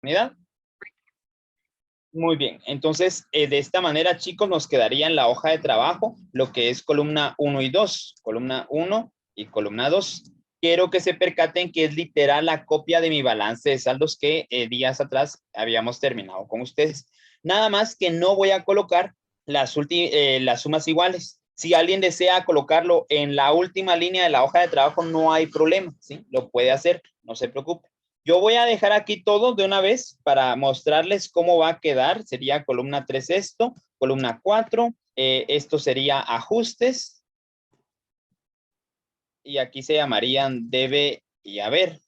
unidad. Muy bien, entonces de esta manera, chicos, nos quedaría en la hoja de trabajo lo que es columna 1 y 2, columna 1 y columna 2. Quiero que se percaten que es literal la copia de mi balance de saldos que días atrás habíamos terminado con ustedes. Nada más que no voy a colocar las sumas iguales. Si alguien desea colocarlo en la última línea de la hoja de trabajo, no hay problema, ¿sí? Lo puede hacer, no se preocupe. Yo voy a dejar aquí todo de una vez para mostrarles cómo va a quedar. Sería columna 3 esto, columna 4, esto sería ajustes. Y aquí se llamarían debe y haber.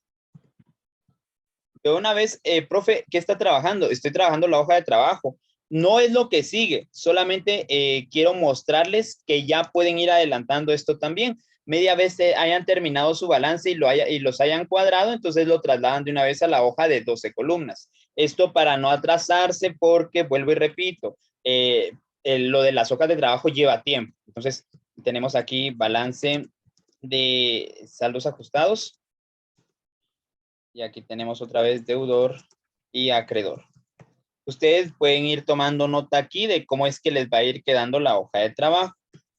De una vez, profe, ¿qué está trabajando? Estoy trabajando la hoja de trabajo. No es lo que sigue, solamente quiero mostrarles que ya pueden ir adelantando esto también. Media vez hayan terminado su balance y los hayan cuadrado, entonces lo trasladan de una vez a la hoja de 12 columnas. Esto para no atrasarse porque, vuelvo y repito, lo de las hojas de trabajo lleva tiempo. Entonces, tenemos aquí balance de saldos ajustados. Y aquí tenemos otra vez deudor y acreedor. Ustedes pueden ir tomando nota aquí de cómo es que les va a ir quedando la hoja de trabajo.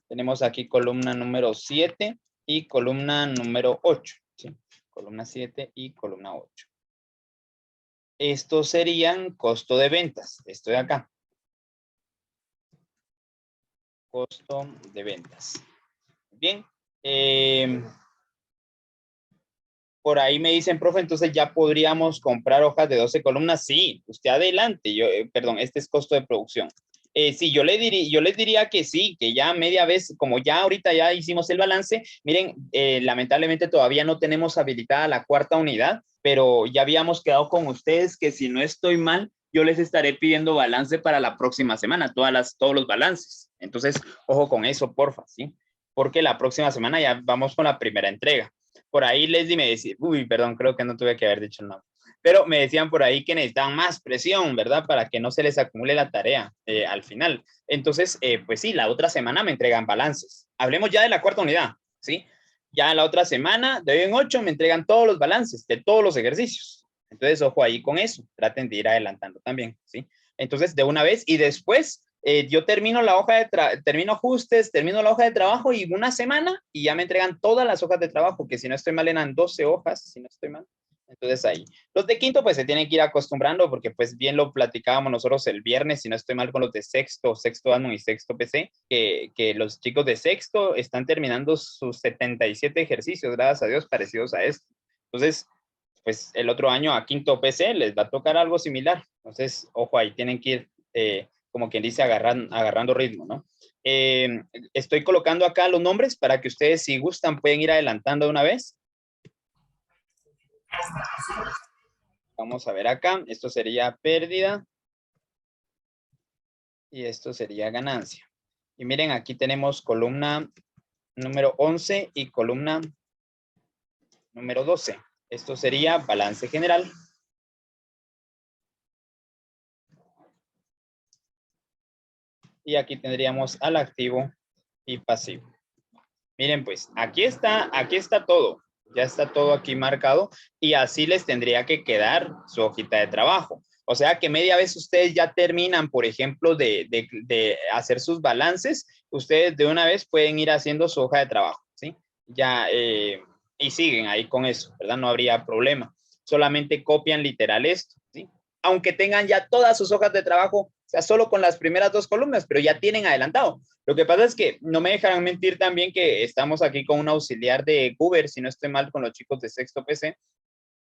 Tenemos aquí columna número 7 y columna número 8. ¿Sí? Columna 7 y columna 8. Estos serían costo de ventas. Esto de acá. Costo de ventas. Bien. Por ahí me dicen, profe, entonces ya podríamos comprar hojas de 12 columnas. Sí, usted adelante. Perdón, este es costo de producción. Sí, yo les diría que sí, que ya media vez, como ya ahorita ya hicimos el balance, miren, lamentablemente todavía no tenemos habilitada la cuarta unidad, pero ya habíamos quedado con ustedes que si no estoy mal, yo les estaré pidiendo balance para la próxima semana, todos los balances. Entonces, ojo con eso, porfa, ¿sí? Porque la próxima semana ya vamos con la primera entrega. Por ahí Leslie me decía, uy, perdón, creo que no tuve que haber dicho el nombre, pero me decían por ahí que necesitaban más presión, ¿verdad? Para que no se les acumule la tarea al final. Entonces, pues sí, la otra semana me entregan balances. Hablemos ya de la cuarta unidad, ¿sí? Ya la otra semana, de hoy en 8, me entregan todos los balances de todos los ejercicios. Entonces, ojo ahí con eso. Traten de ir adelantando también, ¿sí? Entonces, de una vez y después yo termino termino ajustes, termino la hoja de trabajo y una semana y ya me entregan todas las hojas de trabajo, que si no estoy mal eran 12 hojas, si no estoy mal. Entonces ahí. Los de quinto pues se tienen que ir acostumbrando porque pues bien lo platicábamos nosotros el viernes, si no estoy mal con los de sexto admin y sexto PC, que los chicos de sexto están terminando sus 77 ejercicios, gracias a Dios, parecidos a esto. Entonces, pues el otro año a quinto PC les va a tocar algo similar. Entonces, ojo ahí, tienen que ir como quien dice, agarrando ritmo, ¿no? Estoy colocando acá los nombres para que ustedes, si gustan, pueden ir adelantando de una vez. Vamos a ver acá. Esto sería pérdida. Y esto sería ganancia. Y miren, aquí tenemos columna número 11 y columna número 12. Esto sería balance general. Y aquí tendríamos al activo y pasivo. Miren, pues, aquí está todo. Ya está todo aquí marcado y así les tendría que quedar su hojita de trabajo. O sea que media vez ustedes ya terminan, por ejemplo, de hacer sus balances, ustedes de una vez pueden ir haciendo su hoja de trabajo, ¿sí? Ya, y siguen ahí con eso, ¿verdad? No habría problema. Solamente copian literal esto, ¿sí? Aunque tengan ya todas sus hojas de trabajo, o sea, solo con las primeras 2 columnas, pero ya tienen adelantado. Lo que pasa es que no me dejarán mentir también que estamos aquí con un auxiliar de Uber, si no estoy mal con los chicos de sexto PC,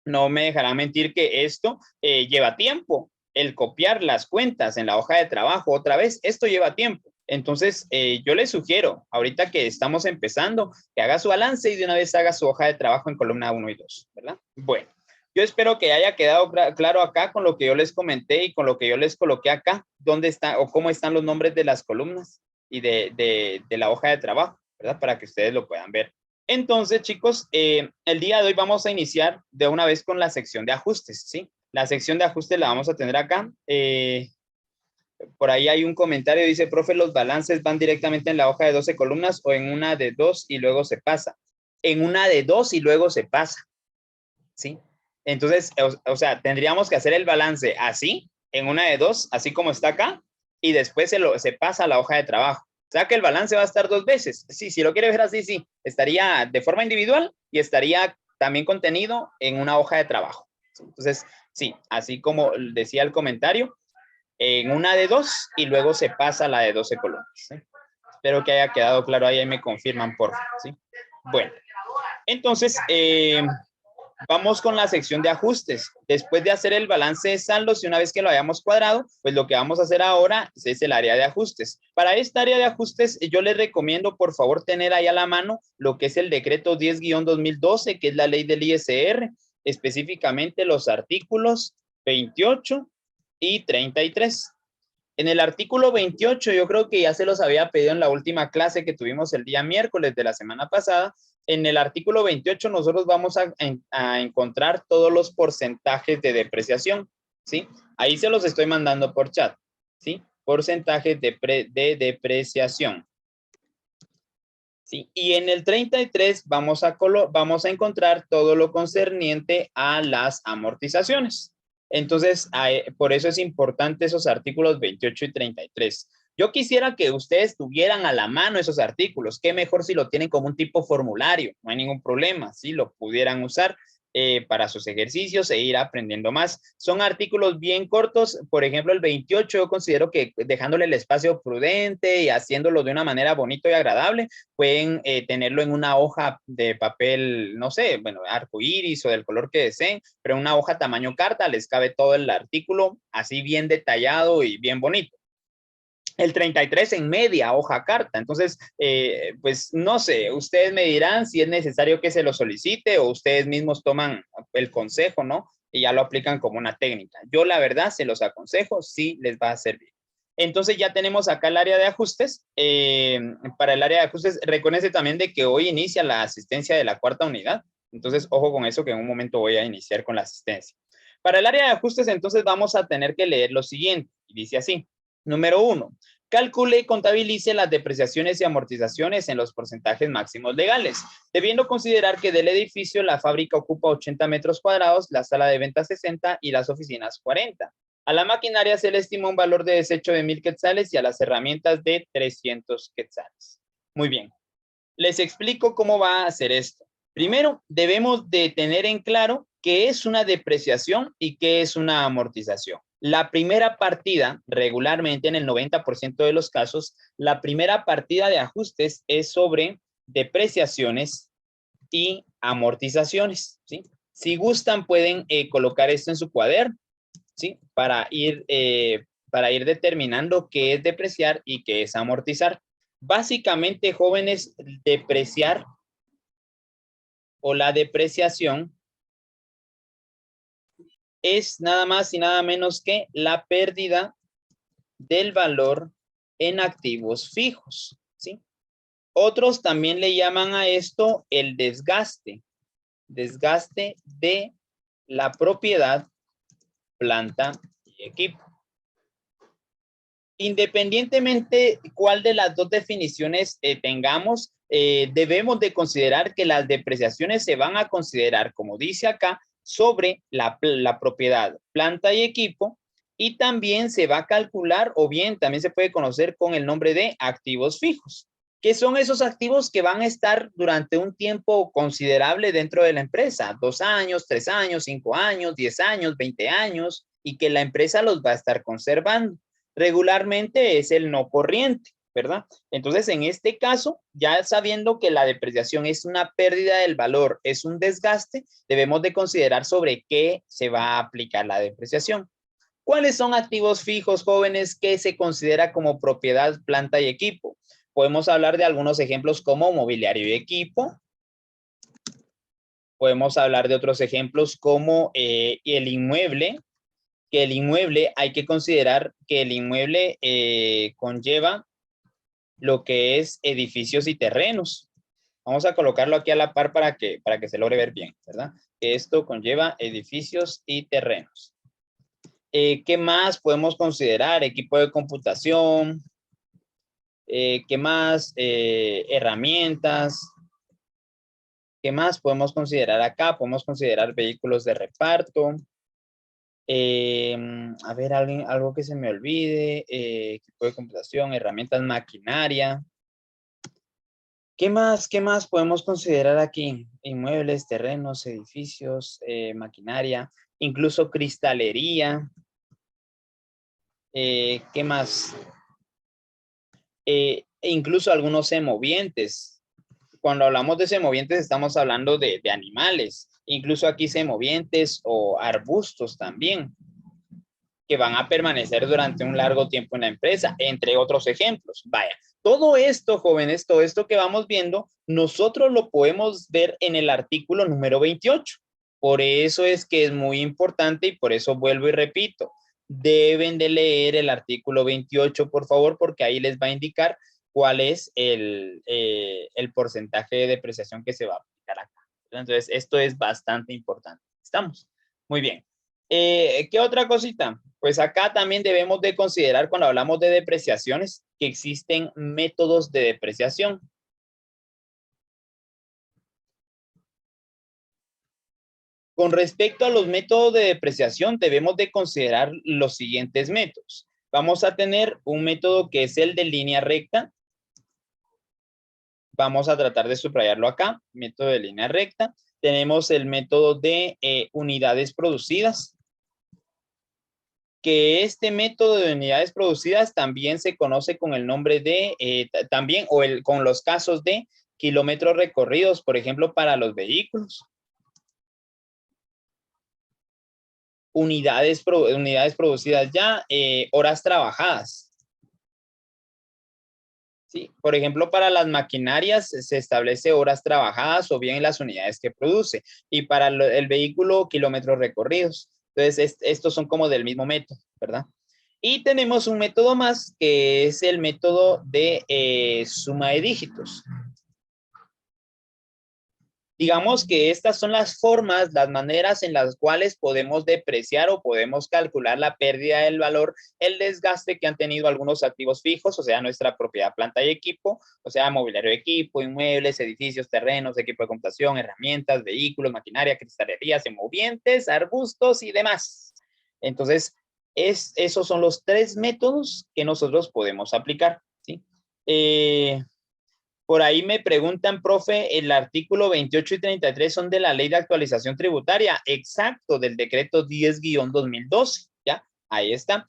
no me dejarán mentir que esto lleva tiempo. El copiar las cuentas en la hoja de trabajo otra vez, esto lleva tiempo. Entonces, yo les sugiero, ahorita que estamos empezando, que haga su balance y de una vez haga su hoja de trabajo en columna 1 y 2, ¿verdad? Bueno, yo espero que haya quedado claro acá con lo que yo les comenté y con lo que yo les coloqué acá, dónde está o cómo están los nombres de las columnas y de la hoja de trabajo, ¿verdad? Para que ustedes lo puedan ver. Entonces, chicos, el día de hoy vamos a iniciar de una vez con la sección de ajustes, ¿sí? La sección de ajustes la vamos a tener acá. Por ahí hay un comentario, dice, profe, ¿los balances van directamente en la hoja de 12 columnas o en una de 2 y luego se pasa? En una de 2 y luego se pasa, ¿sí? Entonces, o sea, tendríamos que hacer el balance así, en una de dos, así como está acá, y después se pasa a la hoja de trabajo. O sea que el balance va a estar dos veces. Sí, si lo quiere ver así, sí. Estaría de forma individual y estaría también contenido en una hoja de trabajo. Entonces, sí, así como decía el comentario, en una de dos y luego se pasa a la de 12 columnas. ¿Sí? Espero que haya quedado claro ahí me confirman, por favor. ¿Sí? Bueno, entonces, vamos con la sección de ajustes. Después de hacer el balance de saldos y una vez que lo hayamos cuadrado, pues lo que vamos a hacer ahora es el área de ajustes. Para esta área de ajustes, yo les recomiendo, por favor, tener ahí a la mano lo que es el decreto 10-2012, que es la ley del ISR, específicamente los artículos 28 y 33. En el artículo 28, yo creo que ya se los había pedido en la última clase que tuvimos el día miércoles de la semana pasada. En el artículo 28 nosotros vamos a encontrar todos los porcentajes de depreciación, ¿sí? Ahí se los estoy mandando por chat, ¿sí? Porcentajes de depreciación. Sí, y en el 33 vamos a encontrar todo lo concerniente a las amortizaciones. Entonces, por eso es importante esos artículos 28 y 33. Yo quisiera que ustedes tuvieran a la mano esos artículos. Qué mejor si lo tienen como un tipo formulario. No hay ningún problema. Si lo pudieran usar para sus ejercicios e ir aprendiendo más. Son artículos bien cortos. Por ejemplo, el 28 yo considero que dejándole el espacio prudente y haciéndolo de una manera bonita y agradable, pueden tenerlo en una hoja de papel, no sé, bueno, arcoíris o del color que deseen, pero en una hoja tamaño carta les cabe todo el artículo así bien detallado y bien bonito. El 33 en media hoja carta. Entonces, pues no sé, ustedes me dirán si es necesario que se lo solicite o ustedes mismos toman el consejo, ¿no? Y ya lo aplican como una técnica. Yo la verdad se los aconsejo, sí les va a servir. Entonces ya tenemos acá el área de ajustes. Para el área de ajustes, recuérdense también de que hoy inicia la asistencia de la cuarta unidad. Entonces, ojo con eso que en un momento voy a iniciar con la asistencia. Para el área de ajustes, entonces vamos a tener que leer lo siguiente. Y dice así. Número 1. Calcule y contabilice las depreciaciones y amortizaciones en los porcentajes máximos legales, debiendo considerar que del edificio la fábrica ocupa 80 metros cuadrados, la sala de ventas 60 y las oficinas 40. A la maquinaria se le estima un valor de desecho de 1,000 quetzales y a las herramientas de 300 quetzales. Muy bien. Les explico cómo va a hacer esto. Primero, debemos de tener en claro qué es una depreciación y qué es una amortización. La primera partida, regularmente en el 90% de los casos, la primera partida de ajustes es sobre depreciaciones y amortizaciones, ¿sí? Si gustan, pueden colocar esto en su cuaderno, ¿sí? Para ir determinando qué es depreciar y qué es amortizar. Básicamente, jóvenes, depreciar o la depreciación es nada más y nada menos que la pérdida del valor en activos fijos, ¿sí? Otros también le llaman a esto el desgaste de la propiedad, planta y equipo. Independientemente cuál de las dos definiciones tengamos, debemos de considerar que las depreciaciones se van a considerar, como dice acá, sobre la propiedad, planta y equipo, y también se va a calcular, o bien también se puede conocer con el nombre de activos fijos, que son esos activos que van a estar durante un tiempo considerable dentro de la empresa, 2 años, 3 años, 5 años, 10 años, 20 años, y que la empresa los va a estar conservando. Regularmente es el no corriente, ¿verdad? Entonces, en este caso, ya sabiendo que la depreciación es una pérdida del valor, es un desgaste, debemos de considerar sobre qué se va a aplicar la depreciación. ¿Cuáles son activos fijos, jóvenes, que se considera como propiedad, planta y equipo? Podemos hablar de algunos ejemplos como mobiliario y equipo. Podemos hablar de otros ejemplos como el inmueble, que el inmueble, hay que considerar que el inmueble conlleva lo que es edificios y terrenos. Vamos a colocarlo aquí a la par para que se logre ver bien, ¿verdad? Esto conlleva edificios y terrenos. ¿Qué más podemos considerar? Equipo de computación. ¿Qué más? Herramientas. ¿Qué más podemos considerar acá? Podemos considerar vehículos de reparto. A ver, algo que se me olvide. Equipo de computación, herramientas, maquinaria. ¿Qué más? ¿Qué más podemos considerar aquí? Inmuebles, terrenos, edificios, maquinaria, incluso cristalería. ¿Qué más? E incluso algunos semovientes. Cuando hablamos de semovientes estamos hablando de animales. Incluso aquí semovientes o arbustos también, que van a permanecer durante un largo tiempo en la empresa, entre otros ejemplos. Vaya, todo esto, jóvenes, todo esto que vamos viendo, nosotros lo podemos ver en el artículo número 28. Por eso es que es muy importante y por eso vuelvo y repito, deben de leer el artículo 28, por favor, porque ahí les va a indicar cuál es el porcentaje de depreciación que se va a aplicar acá. Entonces, esto es bastante importante. ¿Estamos? Muy bien. ¿Qué otra cosita? Pues acá también debemos de considerar cuando hablamos de depreciaciones que existen métodos de depreciación. Con respecto a los métodos de depreciación, debemos de considerar los siguientes métodos. Vamos a tener un método que es el de línea recta. Vamos a tratar de subrayarlo acá, método de línea recta. Tenemos el método de unidades producidas, que este método de unidades producidas también se conoce con el nombre de, también, con los casos de kilómetros recorridos, por ejemplo, para los vehículos. Unidades producidas ya, horas trabajadas. ¿Sí? Por ejemplo, para las maquinarias se establece horas trabajadas o bien las unidades que produce. Y para el vehículo, kilómetros recorridos. Entonces, estos son como del mismo método, ¿verdad? Y tenemos un método más que es el método de suma de dígitos. Digamos que estas son las formas, las maneras en las cuales podemos depreciar o podemos calcular la pérdida del valor, el desgaste que han tenido algunos activos fijos, o sea, nuestra propiedad, planta y equipo, o sea, mobiliario de equipo, inmuebles, edificios, terrenos, equipo de computación, herramientas, vehículos, maquinaria, cristalería, semovientes, arbustos y demás. Entonces, esos son los tres métodos que nosotros podemos aplicar, ¿sí? Por ahí me preguntan, profe, el artículo 28 y 33 son de la Ley de Actualización Tributaria. Exacto, del decreto 10-2012. ¿Ya? Ahí está.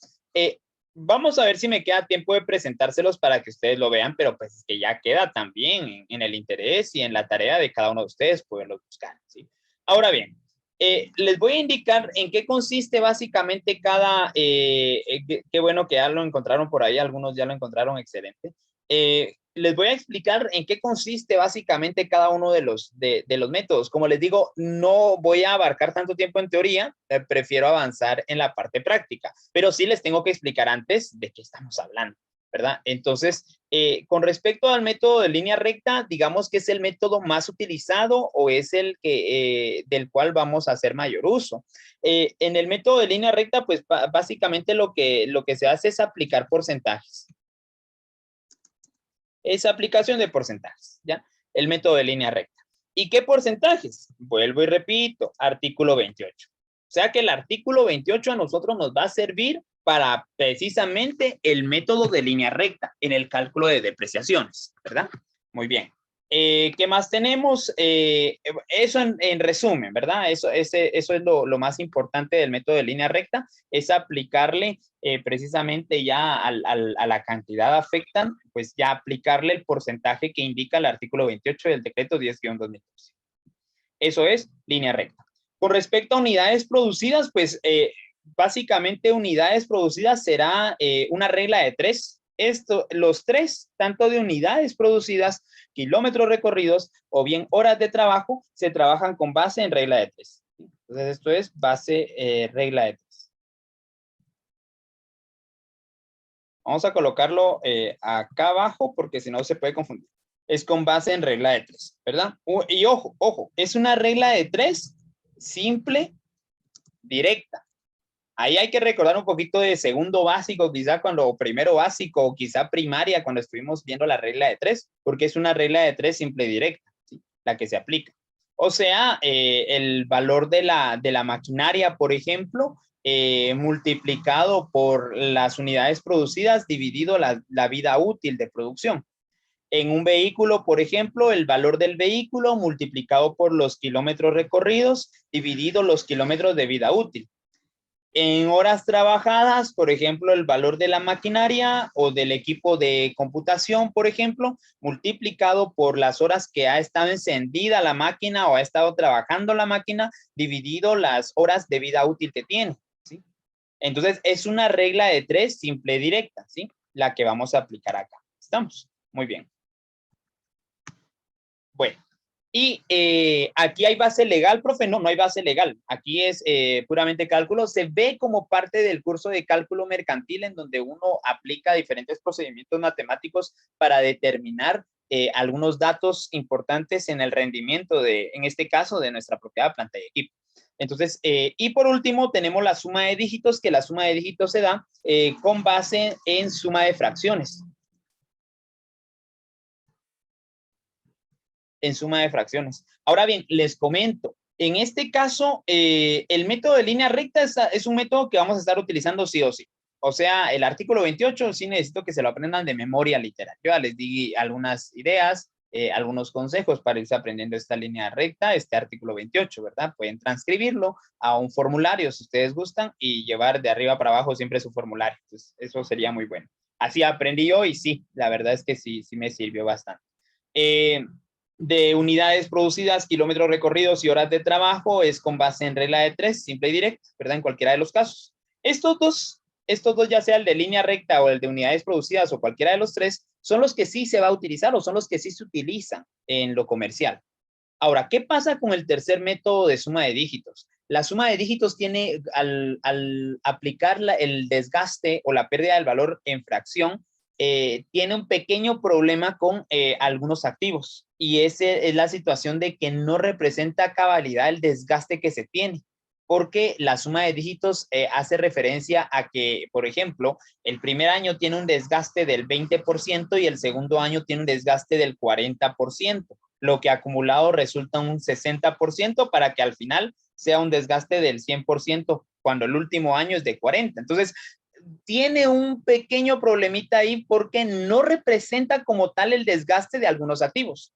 Vamos a ver si me queda tiempo de presentárselos para que ustedes lo vean, pero pues es que ya queda también en el interés y en la tarea de cada uno de ustedes poderlos buscar. ¿Sí? Ahora bien, les voy a indicar en qué consiste básicamente cada, qué bueno que ya lo encontraron por ahí, algunos ya lo encontraron, excelente. Les voy a explicar en qué consiste básicamente cada uno de los métodos. Como les digo, no voy a abarcar tanto tiempo en teoría, prefiero avanzar en la parte práctica, pero sí les tengo que explicar antes de qué estamos hablando, ¿verdad? Entonces, con respecto al método de línea recta, digamos que es el método más utilizado o es el que, del cual vamos a hacer mayor uso. En el método de línea recta, pues básicamente lo que se hace es aplicar porcentajes. Esa aplicación de porcentajes, ¿ya? El método de línea recta. ¿Y qué porcentajes? Vuelvo y repito, artículo 28. O sea que el artículo 28 a nosotros nos va a servir para precisamente el método de línea recta en el cálculo de depreciaciones, ¿verdad? Muy bien. ¿Qué más tenemos? Eso en resumen, ¿verdad? Eso es lo más importante del método de línea recta, es aplicarle precisamente ya a la cantidad afectan, pues ya aplicarle el porcentaje que indica el artículo 28 del decreto 10-2012. Eso es línea recta. Con respecto a unidades producidas, pues básicamente unidades producidas será una regla de tres. Los tres, tanto de unidades producidas, kilómetros recorridos o bien horas de trabajo, se trabajan con base en regla de tres. Entonces, esto es base regla de tres. Vamos a colocarlo acá abajo porque si no se puede confundir. Es con base en regla de tres, ¿verdad? Y ojo, ojo, es una regla de tres simple, directa. Ahí hay que recordar un poquito de segundo básico, quizá cuando primero básico, o quizá primaria, cuando estuvimos viendo la regla de tres, porque es una regla de tres simple y directa, ¿sí? La que se aplica. O sea, el valor de la maquinaria, por ejemplo, multiplicado por las unidades producidas dividido la vida útil de producción. En un vehículo, por ejemplo, el valor del vehículo multiplicado por los kilómetros recorridos dividido los kilómetros de vida útil. En horas trabajadas, por ejemplo, el valor de la maquinaria o del equipo de computación, por ejemplo, multiplicado por las horas que ha estado encendida la máquina o ha estado trabajando la máquina, dividido las horas de vida útil que tiene, ¿sí? Entonces, es una regla de tres simple directa, ¿sí? La que vamos a aplicar acá. ¿Estamos? Muy bien. Bueno. Y aquí hay base legal, profe. No, no hay base legal. Aquí es puramente cálculo. Se ve como parte del curso de cálculo mercantil en donde uno aplica diferentes procedimientos matemáticos para determinar algunos datos importantes en el rendimiento de, en este caso, de nuestra propiedad, planta y equipo. Entonces, y por último, tenemos la suma de dígitos, que la suma de dígitos se da con base en suma de fracciones. En suma de fracciones. Ahora bien, les comento, en este caso, el método de línea recta es un método que vamos a estar utilizando sí o sí. O sea, el artículo 28 sí necesito que se lo aprendan de memoria literal. Yo ya les di algunas ideas, algunos consejos para irse aprendiendo esta línea recta, este artículo 28, ¿verdad? Pueden transcribirlo a un formulario si ustedes gustan y llevar de arriba para abajo siempre su formulario. Entonces, eso sería muy bueno. Así aprendí yo y sí, la verdad es que sí, sí me sirvió bastante. De unidades producidas, kilómetros recorridos y horas de trabajo es con base en regla de tres, simple y directa, ¿verdad? En cualquiera de los casos. Estos dos, ya sea el de línea recta o el de unidades producidas o cualquiera de los tres, son los que sí se va a utilizar o son los que sí se utilizan en lo comercial. Ahora, ¿qué pasa con el tercer método de suma de dígitos? La suma de dígitos tiene, al aplicar el desgaste o la pérdida del valor en fracción, tiene un pequeño problema con algunos activos. Y esa es la situación de que no representa a cabalidad el desgaste que se tiene. Porque la suma de dígitos hace referencia a que, por ejemplo, el primer año tiene un desgaste del 20% y el segundo año tiene un desgaste del 40%, lo que acumulado resulta un 60% para que al final sea un desgaste del 100% cuando el último año es de 40%. Entonces, tiene un pequeño problemita ahí porque no representa como tal el desgaste de algunos activos.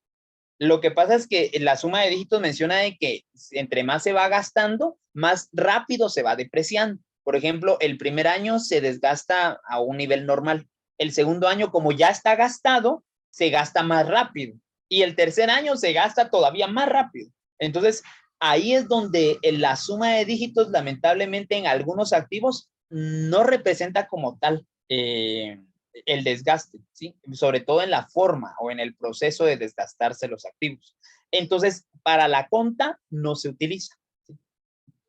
Lo que pasa es que la suma de dígitos menciona de que entre más se va gastando, más rápido se va depreciando. Por ejemplo, el primer año se desgasta a un nivel normal. El segundo año, como ya está gastado, se gasta más rápido. Y el tercer año se gasta todavía más rápido. Entonces, ahí es donde la suma de dígitos, lamentablemente, en algunos activos no representa como tal el desgaste, ¿sí? Sobre todo en la forma o en el proceso de desgastarse los activos. Entonces, para la conta no se utiliza. ¿Sí?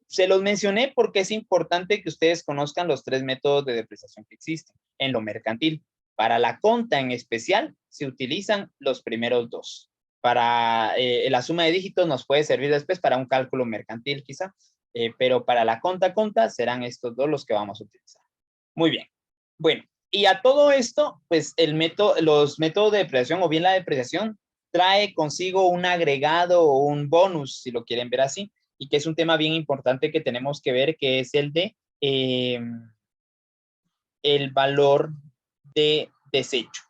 Se los mencioné porque es importante que ustedes conozcan los tres métodos de depreciación que existen en lo mercantil. Para la conta en especial, se utilizan los primeros dos. Para la suma de dígitos nos puede servir después para un cálculo mercantil quizá, pero para la conta serán estos dos los que vamos a utilizar. Muy bien. Bueno, y a todo esto, pues los métodos de depreciación o bien la depreciación trae consigo un agregado o un bonus, si lo quieren ver así, y que es un tema bien importante que tenemos que ver, que es el de el valor de desecho.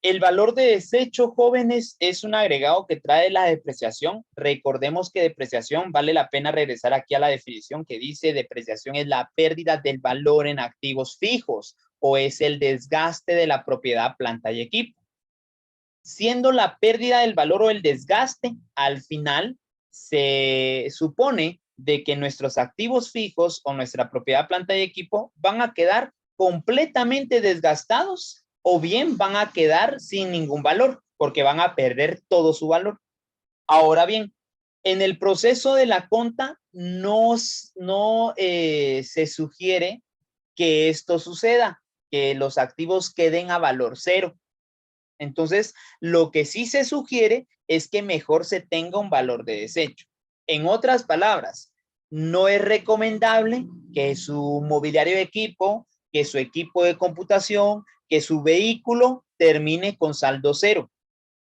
El valor de desecho, jóvenes, es un agregado que trae la depreciación. Recordemos que depreciación, vale la pena regresar aquí a la definición que dice depreciación es la pérdida del valor en activos fijos o es el desgaste de la propiedad, planta y equipo. Siendo la pérdida del valor o el desgaste, al final se supone de que nuestros activos fijos o nuestra propiedad, planta y equipo van a quedar completamente desgastados o bien van a quedar sin ningún valor porque van a perder todo su valor. Ahora bien, en el proceso de la conta no se sugiere que esto suceda, que los activos queden a valor cero. Entonces, lo que sí se sugiere es que mejor se tenga un valor de desecho. En otras palabras, no es recomendable que su mobiliario de equipo, que su equipo de computación, que su vehículo termine con saldo cero.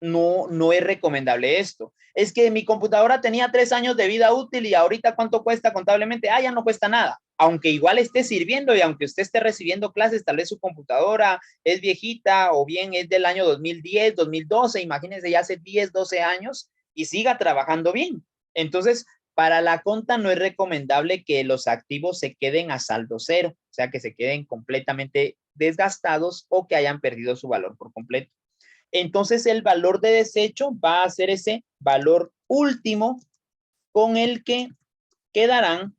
no es recomendable esto. Es que mi computadora tenía 3 años de vida útil y ahorita ¿cuánto cuesta contablemente? Ah, ya no cuesta nada. Aunque igual esté sirviendo y aunque usted esté recibiendo clases, tal vez su computadora es viejita o bien es del año 2010, 2012, imagínense ya hace 10, 12 años y siga trabajando bien. Entonces, para la conta no es recomendable que los activos se queden a saldo cero, o sea, que se queden completamente desgastados o que hayan perdido su valor por completo. Entonces, el valor de desecho va a ser ese valor último con el que quedarán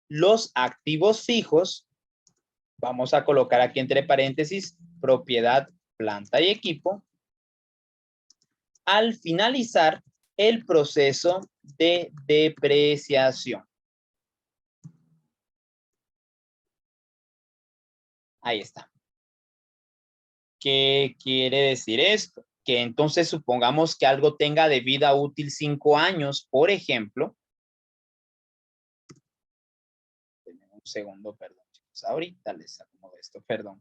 los activos fijos. Vamos a colocar aquí entre paréntesis propiedad, planta y equipo al finalizar el proceso de depreciación. Ahí está. ¿Qué quiere decir esto? Que entonces supongamos que algo tenga de vida útil 5 años, por ejemplo. Un segundo, perdón, chicos. Ahorita les acomodo esto, perdón.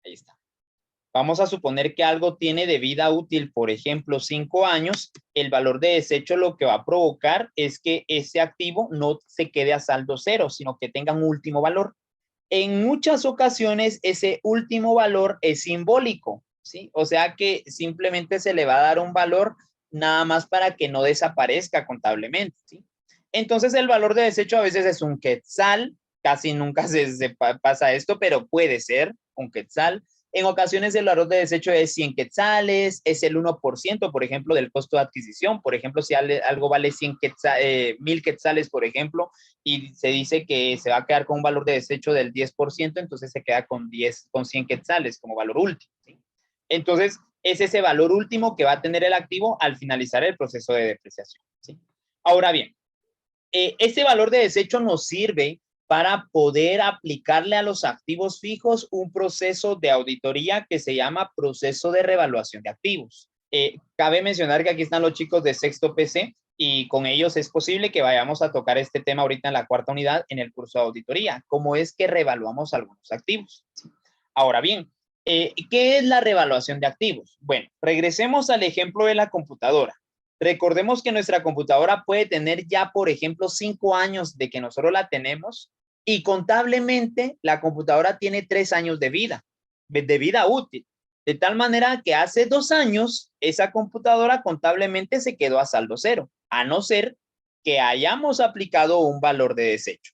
Ahí está. Vamos a suponer que algo tiene de vida útil, por ejemplo, 5 años. El valor de desecho lo que va a provocar es que ese activo no se quede a saldo cero, sino que tenga un último valor. En muchas ocasiones ese último valor es simbólico, ¿sí? O sea que simplemente se le va a dar un valor nada más para que no desaparezca contablemente, ¿sí? Entonces el valor de desecho a veces es un quetzal, casi nunca se pasa esto, pero puede ser un quetzal. En ocasiones el valor de desecho es 100 quetzales, es el 1%, por ejemplo, del costo de adquisición. Por ejemplo, si algo vale 1000 quetzales, por ejemplo, y se dice que se va a quedar con un valor de desecho del 10%, entonces se queda con 100 quetzales como valor último, ¿sí? Entonces, es ese valor último que va a tener el activo al finalizar el proceso de depreciación, ¿sí? Ahora bien, ese valor de desecho nos sirve para poder aplicarle a los activos fijos un proceso de auditoría que se llama proceso de revaluación de activos. Cabe mencionar que aquí están los chicos de sexto PC y con ellos es posible que vayamos a tocar este tema ahorita en la cuarta unidad en el curso de auditoría, cómo es que revaluamos algunos activos. Ahora bien, ¿qué es la revaluación de activos? Bueno, regresemos al ejemplo de la computadora. Recordemos que nuestra computadora puede tener ya, por ejemplo, 5 años de que nosotros la tenemos y contablemente la computadora tiene 3 años de vida útil. De tal manera que hace 2 años esa computadora contablemente se quedó a saldo cero, a no ser que hayamos aplicado un valor de desecho.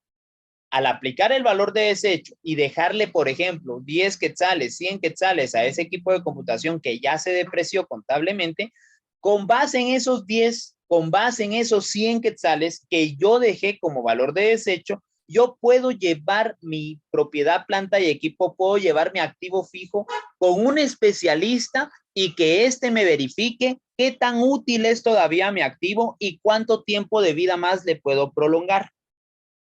Al aplicar el valor de desecho y dejarle, por ejemplo, 10 quetzales, 100 quetzales a ese equipo de computación que ya se depreció contablemente, con base en esos 10, con base en esos 100 quetzales que yo dejé como valor de desecho, yo puedo llevar mi propiedad, planta y equipo, puedo llevar mi activo fijo con un especialista y que éste me verifique qué tan útil es todavía mi activo y cuánto tiempo de vida más le puedo prolongar.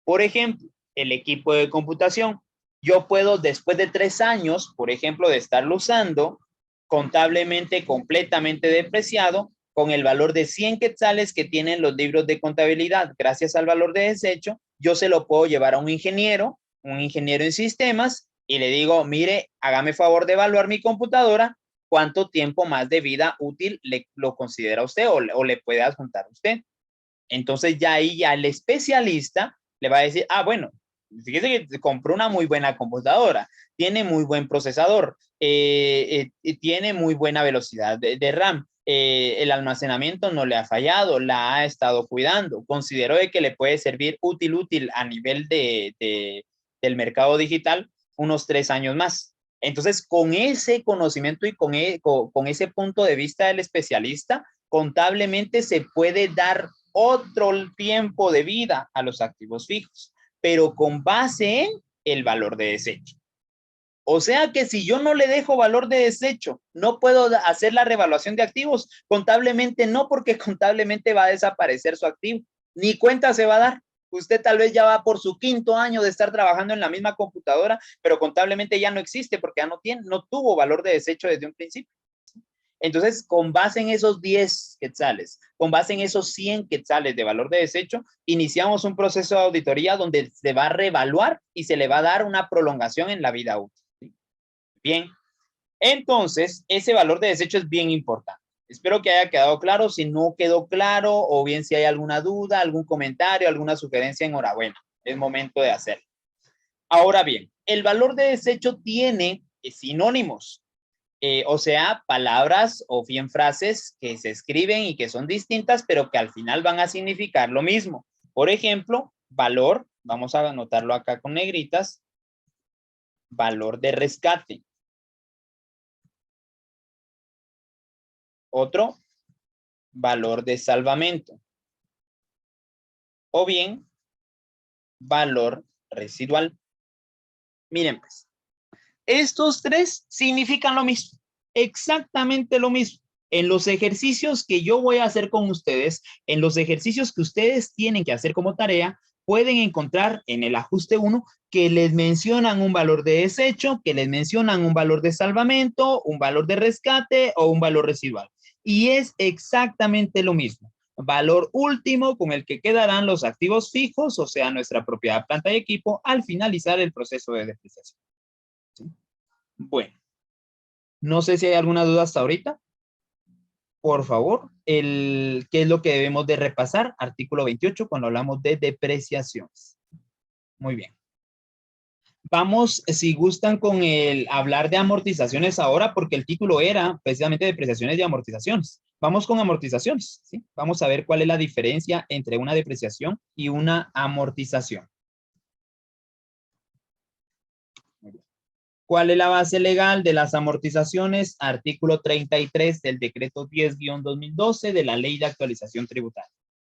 Por ejemplo, el equipo de computación. Yo puedo, después de 3 años, por ejemplo, de estarlo usando, contablemente completamente depreciado, con el valor de 100 quetzales que tienen los libros de contabilidad, gracias al valor de desecho, yo se lo puedo llevar a un ingeniero en sistemas, y le digo, mire, hágame favor de evaluar mi computadora, ¿cuánto tiempo más de vida útil lo considera usted o le puede adjuntar usted? Entonces ya ahí ya el especialista le va a decir, ah, bueno, fíjese que compró una muy buena computadora, tiene muy buen procesador, tiene muy buena velocidad de RAM, el almacenamiento no le ha fallado, la ha estado cuidando, considero de que le puede servir útil a nivel del mercado digital unos 3 años más. Entonces, con ese conocimiento y con ese punto de vista del especialista, contablemente se puede dar otro tiempo de vida a los activos fijos, pero con base en el valor de desecho. O sea que si yo no le dejo valor de desecho, no puedo hacer la revaluación de activos. Contablemente no, porque contablemente va a desaparecer su activo. Ni cuenta se va a dar. Usted tal vez ya va por su 5.º año de estar trabajando en la misma computadora, pero contablemente ya no existe porque ya no tuvo valor de desecho desde un principio. Entonces, con base en esos 10 quetzales, con base en esos 100 quetzales de valor de desecho, iniciamos un proceso de auditoría donde se va a reevaluar y se le va a dar una prolongación en la vida útil. Bien, entonces, ese valor de desecho es bien importante. Espero que haya quedado claro. Si no quedó claro, o bien si hay alguna duda, algún comentario, alguna sugerencia, enhorabuena. Es momento de hacerlo. Ahora bien, el valor de desecho tiene sinónimos, o sea, palabras o bien frases que se escriben y que son distintas, pero que al final van a significar lo mismo. Por ejemplo, valor, vamos a anotarlo acá con negritas, valor de rescate. Otro, valor de salvamento. O bien, valor residual. Miren pues, estos tres significan lo mismo, exactamente lo mismo. En los ejercicios que yo voy a hacer con ustedes, en los ejercicios que ustedes tienen que hacer como tarea, pueden encontrar en el ajuste 1 que les mencionan un valor de desecho, que les mencionan un valor de salvamento, un valor de rescate o un valor residual. Y es exactamente lo mismo. Valor último con el que quedarán los activos fijos, o sea, nuestra propiedad, planta y equipo, al finalizar el proceso de depreciación. ¿Sí? Bueno, no sé si hay alguna duda hasta ahorita. Por favor, ¿qué es lo que debemos de repasar? Artículo 28, cuando hablamos de depreciaciones. Muy bien. Vamos, si gustan, con el hablar de amortizaciones ahora, porque el título era precisamente depreciaciones y amortizaciones. Vamos con amortizaciones, ¿sí? Vamos a ver cuál es la diferencia entre una depreciación y una amortización. ¿Cuál es la base legal de las amortizaciones? Artículo 33 del decreto 10-2012 de la Ley de Actualización Tributaria.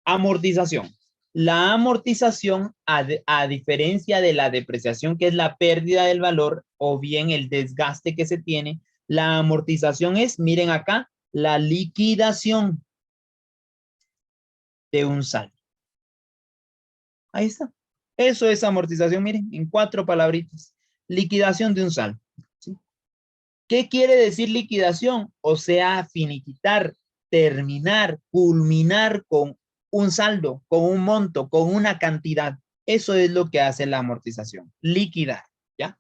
Amortización. La amortización, a diferencia de la depreciación, que es la pérdida del valor o bien el desgaste que se tiene, la amortización es, miren acá, la liquidación de un saldo. Ahí está. Eso es amortización, miren, en 4 palabritas. Liquidación de un saldo. ¿Sí? ¿Qué quiere decir liquidación? O sea, finiquitar, terminar, culminar con un saldo, con un monto, con una cantidad. Eso es lo que hace la amortización, liquidar, ¿ya?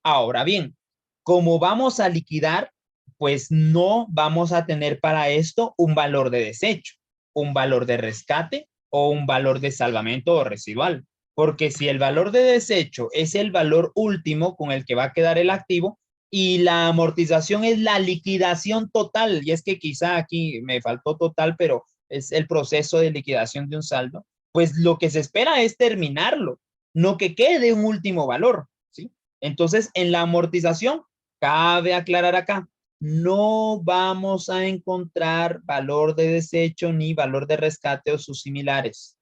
Ahora bien, como vamos a liquidar, pues no vamos a tener para esto un valor de desecho, un valor de rescate o un valor de salvamento o residual. Porque si el valor de desecho es el valor último con el que va a quedar el activo y la amortización es la liquidación total, y es que quizá aquí me faltó total, pero es el proceso de liquidación de un saldo, pues lo que se espera es terminarlo, no que quede un último valor, ¿sí? Entonces, en la amortización, cabe aclarar acá, no vamos a encontrar valor de desecho ni valor de rescate o sus similares,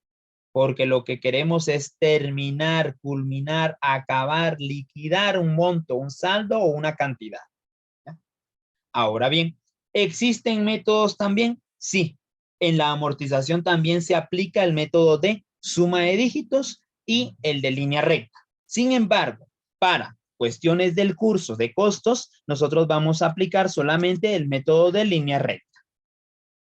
porque lo que queremos es terminar, culminar, acabar, liquidar un monto, un saldo o una cantidad. ¿Ya? Ahora bien, ¿existen métodos también? Sí. En la amortización también se aplica el método de suma de dígitos y el de línea recta. Sin embargo, para cuestiones del curso de costos, nosotros vamos a aplicar solamente el método de línea recta,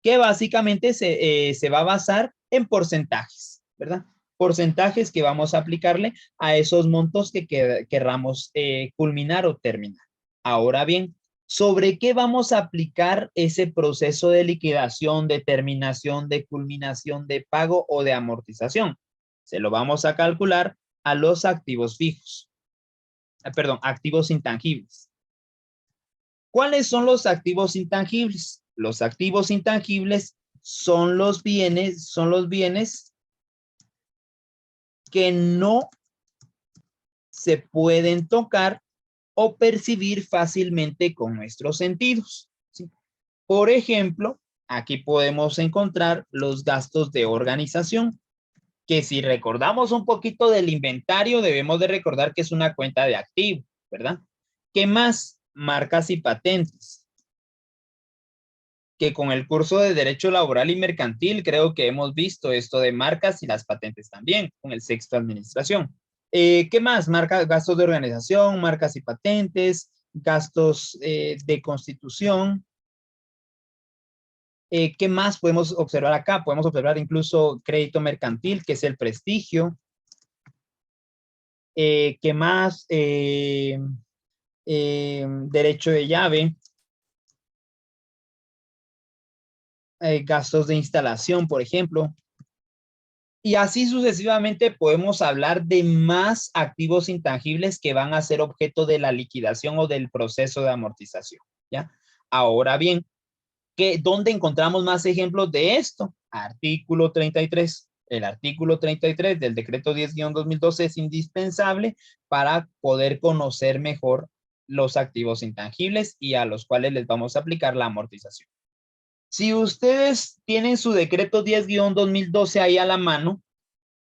que básicamente se va a basar en porcentajes, ¿verdad? Porcentajes que vamos a aplicarle a esos montos que querramos culminar o terminar. Ahora bien, ¿sobre qué vamos a aplicar ese proceso de liquidación, de terminación, de culminación, de pago o de amortización? Se lo vamos a calcular a los activos fijos. Perdón, activos intangibles. ¿Cuáles son los activos intangibles? Los activos intangibles son los bienes que no se pueden tocar o percibir fácilmente con nuestros sentidos, ¿sí? Por ejemplo, aquí podemos encontrar los gastos de organización, que si recordamos un poquito del inventario, debemos de recordar que es una cuenta de activo, ¿verdad? ¿Qué más? Marcas y patentes, que con el curso de Derecho Laboral y Mercantil creo que hemos visto esto de marcas y las patentes también, con el sexto Administración. ¿Qué más? Gastos de organización, marcas y patentes, gastos de constitución. ¿Qué más podemos observar acá? Podemos observar incluso crédito mercantil, que es el prestigio. ¿Qué más? Derecho de llave. gastos de instalación, por ejemplo. Y así sucesivamente podemos hablar de más activos intangibles que van a ser objeto de la liquidación o del proceso de amortización, ¿ya? Ahora bien, ¿dónde encontramos más ejemplos de esto? Artículo 33. El artículo 33 del decreto 10-2012 es indispensable para poder conocer mejor los activos intangibles y a los cuales les vamos a aplicar la amortización. Si ustedes tienen su decreto 10-2012 ahí a la mano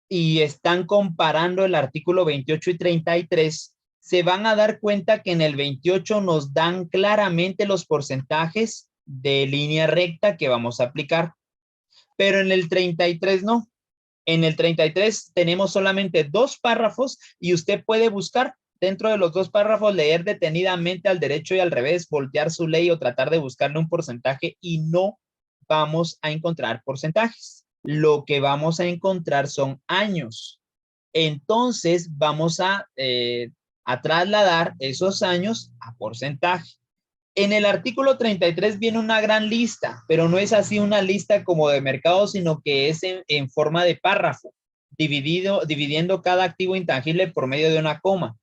y están comparando el artículo 28 y 33, se van a dar cuenta que en el 28 nos dan claramente los porcentajes de línea recta que vamos a aplicar, pero en el 33 no. En el 33 tenemos solamente 2 párrafos y usted puede buscar dentro de los 2 párrafos, leer detenidamente al derecho y al revés, voltear su ley o tratar de buscarle un porcentaje y no vamos a encontrar porcentajes. Lo que vamos a encontrar son años. Entonces vamos a trasladar esos años a porcentaje. En el artículo 33 viene una gran lista, pero no es así una lista como de mercado, sino que es en forma de párrafo, dividiendo cada activo intangible por medio de una coma.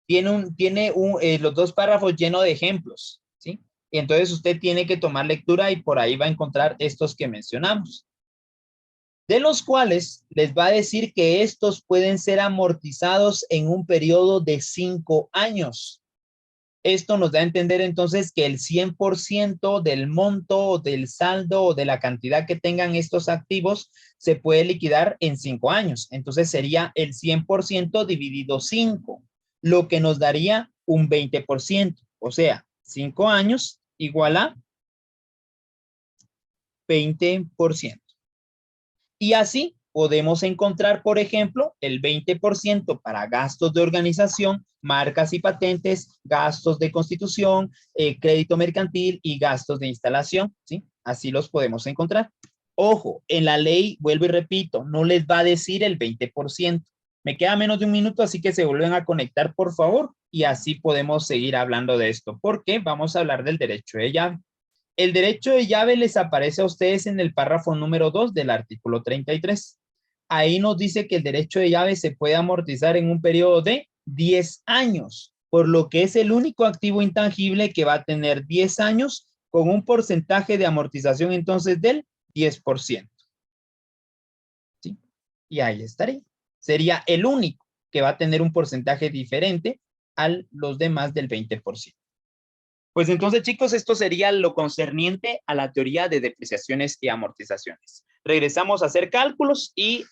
Tiene los 2 párrafos llenos de ejemplos, ¿sí? Y entonces usted tiene que tomar lectura y por ahí va a encontrar estos que mencionamos, de los cuales les va a decir que estos pueden ser amortizados en un periodo de 5 años. Esto nos da a entender entonces que el 100% del monto, del saldo o de la cantidad que tengan estos activos se puede liquidar en 5 años. Entonces sería el 100% dividido 5, lo que nos daría un 20%. O sea, 5 años igual a 20%. Y así podemos encontrar, por ejemplo, el 20% para gastos de organización, marcas y patentes, gastos de constitución, crédito mercantil y gastos de instalación, ¿sí? Así los podemos encontrar. Ojo, en la ley, vuelvo y repito, no les va a decir el 20%. Me queda menos de un minuto, así que se vuelven a conectar, por favor, y así podemos seguir hablando de esto, porque vamos a hablar del derecho de llave. El derecho de llave les aparece a ustedes en el párrafo número 2 del artículo 33. Ahí nos dice que el derecho de llave se puede amortizar en un periodo de 10 años, por lo que es el único activo intangible que va a tener 10 años con un porcentaje de amortización entonces del 10%. ¿Sí? Y ahí estaría. Sería el único que va a tener un porcentaje diferente a los demás del 20%. Pues entonces, chicos, esto sería lo concerniente a la teoría de depreciaciones y amortizaciones. Regresamos a hacer cálculos y